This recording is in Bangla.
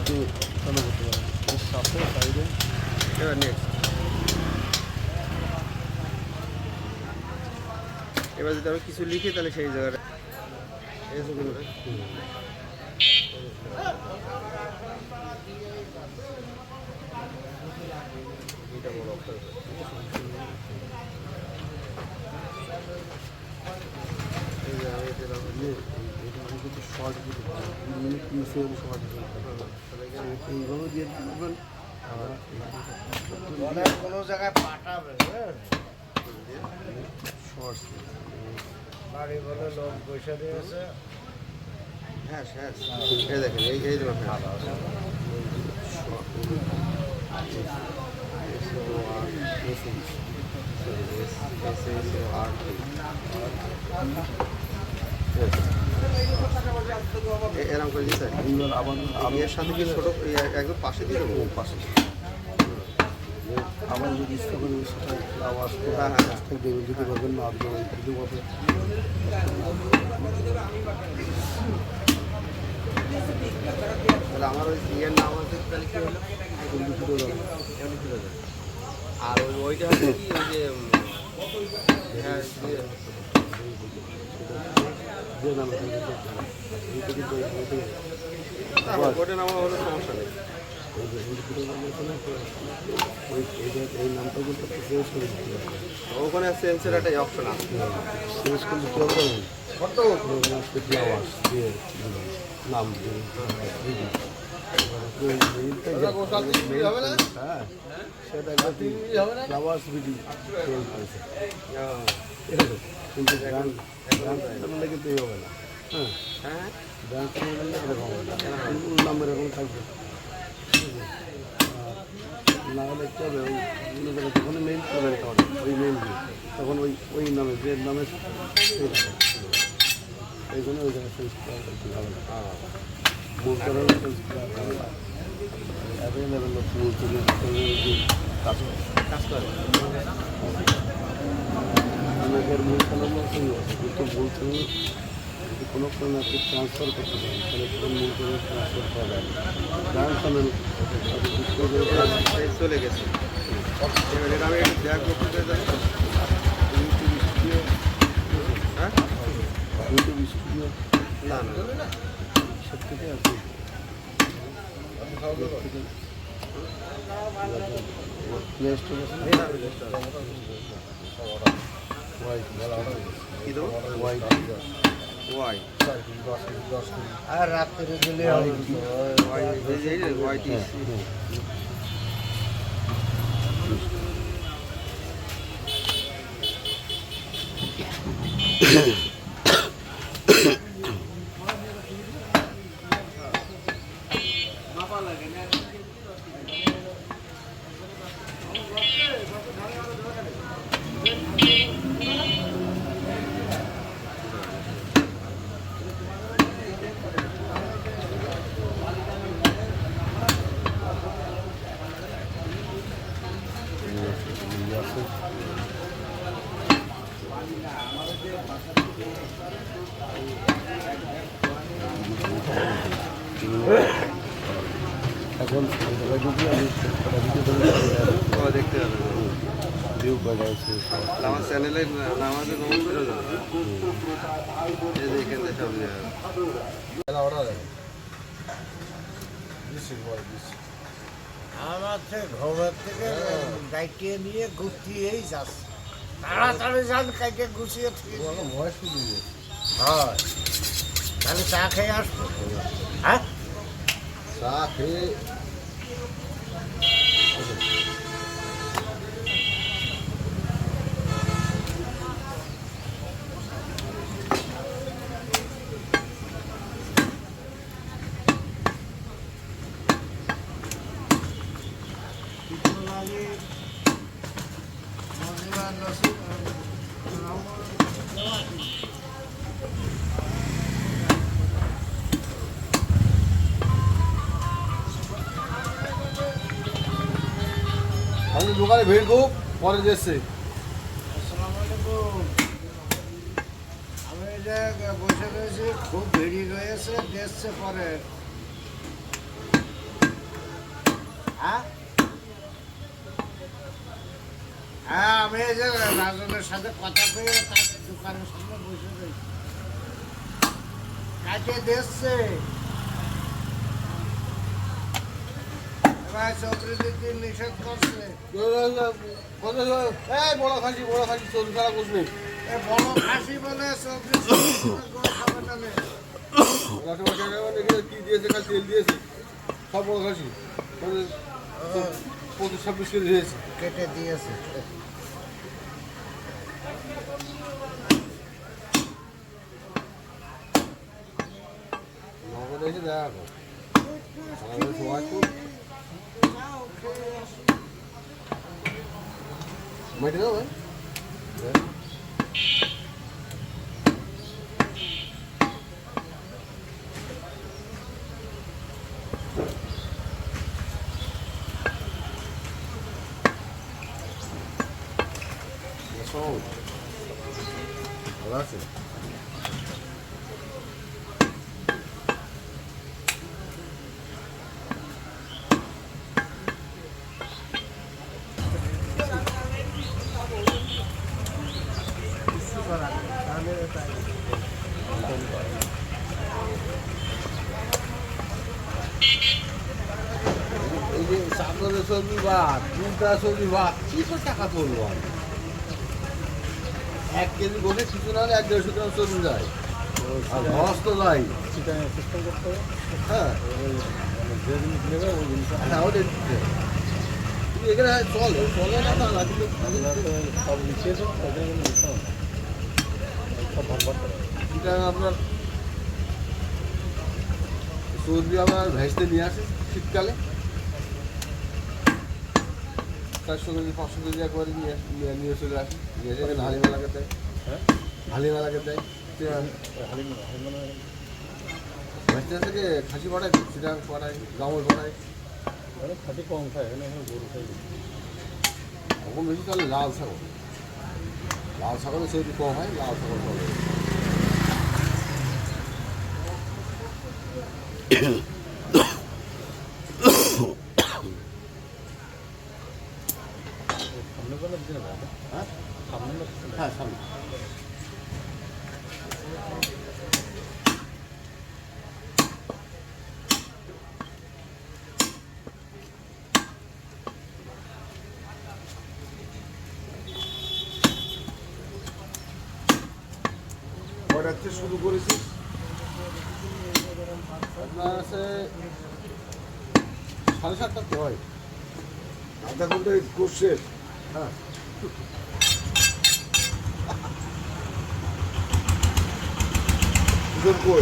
আপনি চালু করতে পারেন। সাথে সাইডে এবার নেক্সট। এবার যদি আমি কিছু লিখি তাহলে সেই জায়গাটা এটা বড় অক্ষর এই যে আমি এটা কিন্তু শর্ট মিনিট নিচে শর্ট এইভাবে দিয়ে দেবেন। কোনো জায়গায় পাঠাবে শর্ট বাড়ি বলে লোক বসে দিয়েছে। হ্যাঁ হ্যাঁ এই দেখেন এই দেবেন ভালো এরকম করে দিচ্ছে আমি এর সাথে কি ছোটো একদম পাশে দিয়ে দেবো পাশে আবার যদি ইচ্ছা করি সেটা আওয়াজ দেবে দিতে পারবেন না আপনি দিতে পারবেন। তাহলে আমার ওই ইয়ের নাম আছে তাহলে কী হলো আর ওইটা হচ্ছে কি ওই যে হ্যাঁ ওটা নাম হলো সমস্যা নেই এই নামটা কিন্তু চেঞ্জ করে দিতে হবে। ওখানে চেঞ্জের একটা অপশন আছে চেঞ্জ করে দিতে হবে কত আওয়াজ দিয়ে নাম দিয়ে হ্যাঁ সেটা একটা আওয়াজ ভিডিও চেঞ্জ করেছে কিন্তু গান চালালে কিন্তু এই হবে না। হ্যাঁ হ্যাঁ গান চালালে এরকম হবে না নাম এরকম থাকবে না হলে কী হবে ওই বিভিন্ন জায়গায় যখন মেইল করে দিতে হবে ওই মেইল দিয়ে তখন ওই নামে যে নামে এই জন্য ওই জায়গায় চেঞ্জ করা একটু ভালো না মূল করে চেঞ্জ করা ভালো না অ্যাভেলেবেল মূল করে কাজ করে অনেকের মূল চালানো কিন্তু মূল চালানো যদি কোনো কারণে আপনি ট্রান্সফার করতে পারেন তাহলে কোনো মূল করে ট্রান্সফার করা যায় গান চালানো চলে গেছে এবার আমি একটু ব্যাগ করতে যাই হ্যাঁ ইউটিউব স্টুডিও না না সব থেকে আছে প্লে স্টোর আছে কী দেবো হোয়াইট ওয়াই আর রাত্রে গেলে হোয়াইট এখন যদি আমি দেখতে হবে ভিউ করা আছে আমার চ্যানেলের নাম আছে এখানে সব আমার ঘরের থেকে গাইটিয়ে নিয়ে গুছিয়েই যাচ্ছে তাড়াতাড়ি যান কাইটে গুছিয়ে ভয়েস দিয়ে হয় তাহলে চা খেয়ে আসবো হ্যাঁ চা খেয়ে আমি দোকানে ভিড় খুব পরে যাচ্ছে আসসালামু আলাইকুম আমি যে বসে রয়েছি খুব ভিড় রয়েছে দেখছে পরে হ্যাঁ হ্যাঁ আমি এই যে রাজনের সাথে কথা কয়ে তার দোকানের সামনে বসে রয়েছি কাকে দেখছে এবার চৌধুরী দিদি নিষেধ করছে বড় খাসি চল্লিশ টাকা কোচ নেই এ বড় খাসি বলে চৌধুরী খাবে না নে। কি দিয়েছে খালি তেল দিয়েছে সব বড় খাসি 25-26 কেজি দিয়েছে কেটে দিয়েছে নগদে এসে দেখা করো আমাদের সময় খুব মেটে দাও ভাই ভালো আছে এই যে চাকরের ছবি বা তিনটা ছবি বা কি করে টাকা তুলবো আমি 1 কেজি গোলে কিছু না হলে 1-1.5 গ্রাম চলে যায় আর ঘস তো যাই হ্যাঁ হ্যাঁ ওটা দিচ্ছে তুমি এখানে চলে না তা না কিন্তু এটা আপনার সর্দি আপনার ভেজতে নিয়ে আসে শীতকালে 400 কেজি 500 কেজি একবারে নিয়ে চলে আসে নিয়ে এসে এখানে হালিমালাকে দেয় হালিমালাকে দেয় ভেজতে থেকে খাসি পাঠায় চিটাং পাঠায় গামল পাঠায় খাসি কম খায় এখানে গরু খাই কখন বেশি তাহলে লাল ছাগলের সেটি কম হয় লাল ছাগল কম হয় সামনে বেলা দিতে না হ্যাঁ সামনে হ্যাঁ সামনে কটাতে শুরু করেছিস আপনার আছে 7:30 হয় আধা ঘন্টা করছে হ্যাঁ কই